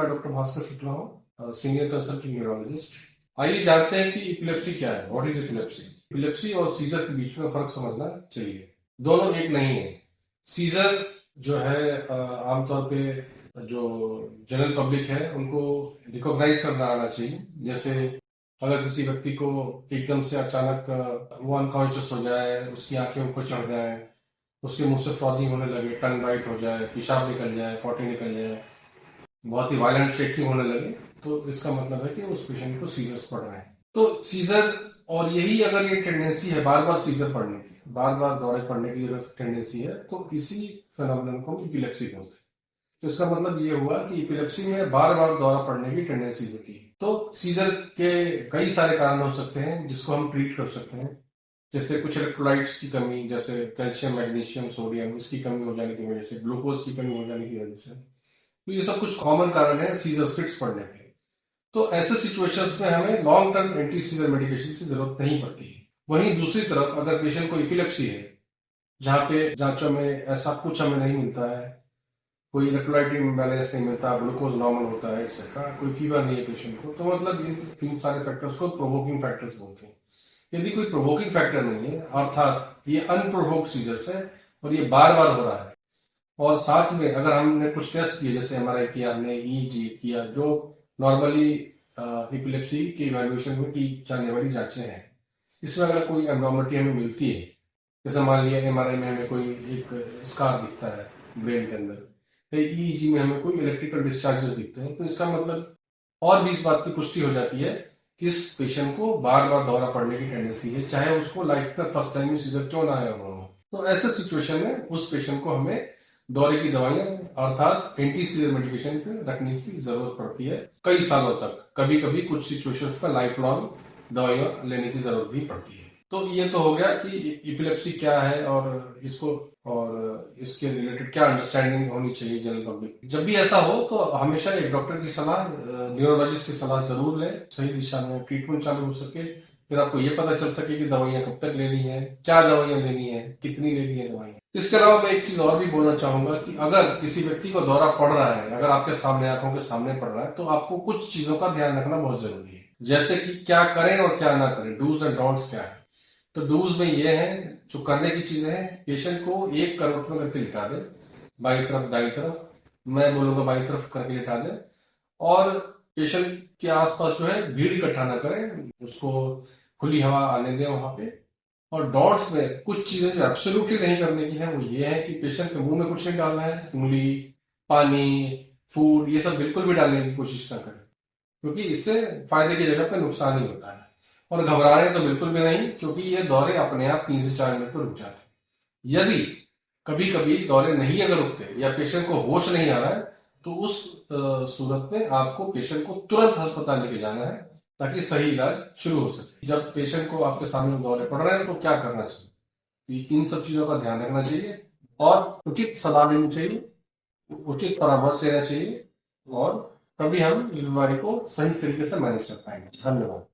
मैं डॉक्टर भास्कर शुक्ला हूँ, senior consultant neurologist. आइए जानते हैं कि इपिलेप्सी क्या है। What is epilepsy? इपिलेप्सी और सीजर के बीच में फर्क समझना चाहिए। दोनों एक नहीं है। सीजर जो है आमतौर पे जो जनरल पब्लिक है उनको रिकॉग्नाइज करना आना चाहिए। जैसे अगर किसी व्यक्ति को एकदम से अचानक वो अनकॉन्शियस हो जाए, उसकी आंखें ऊपर चढ़ जाए, उसके मुंह से फ्रॉदिंग होने लगे, टंग बाइट हो जाए, पेशाब निकल जाए, पॉटी निकल जाए, बहुत ही वायलेंट शेकिंग होने लगे, तो इसका मतलब है कि उस पेशेंट को सीजर्स पड़ रहे हैं। तो सीजर, और यही अगर ये टेंडेंसी है बार बार सीजर पड़ने की, बार बार दौरे पड़ने की अगर टेंडेंसी है, तो इसी फिनोमेनन को हम इपिलेप्सी बोलते हैं। तो इसका मतलब ये हुआ कि इपिलेप्सी में बार बार दौरा पड़ने की टेंडेंसी होती है। तो सीजर के कई सारे कारण हो सकते हैं जिसको हम ट्रीट कर सकते हैं। जैसे कुछ इलेक्ट्रोलाइट्स की कमी, जैसे कैल्शियम, मैग्नीशियम, सोडियम, इसकी कमी हो जाने की वजह से, ग्लूकोज की कमी हो जाने की वजह से। तो ये सब कुछ कॉमन कारण है सीजर फिट्स पड़ने के। तो ऐसे सिचुएशंस में हमें long term anti scissor medication की जरूरत नहीं पड़ती है। वहीं दूसरी तरफ अगर पेशेंट को इपिलेप्सी है, जहाँ पे जांचों में ऐसा कुछ हमें नहीं मिलता है, कोई इलेक्ट्रोलाइट इम्बैलेंस नहीं मिलता, ग्लूकोज नॉर्मल होता है एक्सेट्रा, कोई फीवर नहीं है पेशेंट को, तो मतलब इन सारे फैक्टर्स को प्रोवोकिंग फैक्टर्स बोलते हैं। यदि कोई प्रोवोकिंग फैक्टर नहीं है, अर्थात ये अनप्रोवोक्ड सीजर्स है और ये बार बार हो रहा है, और साथ में अगर हमने कुछ टेस्ट किए, जैसे एमआरआई किया, हमने ईईजी किया, जो नॉर्मली एपिलेप्सी के इवैल्यूएशन में की जाने वाली जांचें हैं, इसमें अगर कोई एब्नॉर्मलिटी हमें मिलती है, जैसे मान लिया एमआरआई में हमें कोई एक स्कार दिखता है ब्रेन के अंदर, या ईईजी में हमें कोई इलेक्ट्रिकल डिस्चार्जेस दिखते हैं, तो इसका मतलब और भी इस बात की पुष्टि हो जाती है कि इस पेशेंट को बार बार दौरा पड़ने की टेंडेंसी है, चाहे उसको लाइफ का फर्स्ट टाइम में सीजर क्यों ना आया हो। तो ऐसे सिचुएशन में उस पेशेंट को हमें दौरे की दवाइयां अर्थात एंटी सीजर मेडिकेशन पे रखने की जरूरत पड़ती है कई सालों तक। कभी कभी कुछ सिचुएशंस में लाइफ लॉन्ग दवाइयां लेने की जरूरत भी पड़ती है। तो ये तो हो गया कि इपिलेप्सी क्या है और इसको और इसके रिलेटेड क्या अंडरस्टैंडिंग होनी चाहिए जनरल पब्लिक। जब भी ऐसा हो तो हमेशा एक डॉक्टर की सलाह, न्यूरोलॉजिस्ट की सलाह जरूर लें, सही दिशा में ट्रीटमेंट चालू हो सके, फिर आपको ये पता चल सके कि दवाइयां कब तक लेनी है, क्या दवाइयां लेनी है, कितनी लेनी है दवाइयां। इसके अलावा मैं एक चीज और भी बोलना चाहूंगा कि अगर किसी व्यक्ति को दौरा पड़ रहा है, अगर आपके सामने, आंखों के सामने पड़ रहा है, तो आपको कुछ चीजों का ध्यान रखना बहुत जरूरी है। जैसे कि क्या करें और क्या ना करें, डूज एंड डोंट्स क्या है। तो डूज में ये है, जो करने की चीजें हैं, पेशेंट को एक करवट में करके लिटा दे, बाई तरफ दाई तरफ, मैं बोलूंगा बाई तरफ करके लिटा दे, और पेशेंट के आसपास जो है भीड़ इकट्ठा ना करें, उसको खुली हवा आने दें वहां पे। और डॉट्स में कुछ चीजें जो एब्सोल्युटली नहीं करने की है वो ये है कि पेशेंट के मुंह में कुछ नहीं डालना है, उंगली, पानी, फूड, ये सब बिल्कुल भी डालने की कोशिश ना करें, क्योंकि इससे फायदे की जगह पे नुकसान ही होता है। और घबराने तो बिल्कुल भी नहीं, क्योंकि ये दौरे अपने आप 3 से 4 मिनट में रुक जाते हैं। यदि कभी कभी दौरे नहीं अगर रुकते या पेशेंट को होश नहीं आ रहा है, तो उस सूरत में आपको पेशेंट को तुरंत अस्पताल लेके जाना है, ताकि सही इलाज शुरू हो सके। जब पेशेंट को आपके सामने दौरे पड़ रहे हैं तो क्या करना चाहिए, इन सब चीजों का ध्यान रखना चाहिए और उचित सलाह लेनी चाहिए, उचित परामर्श लेना चाहिए, और तभी हम इस बीमारी को सही तरीके से मैनेज कर पाएंगे। धन्यवाद।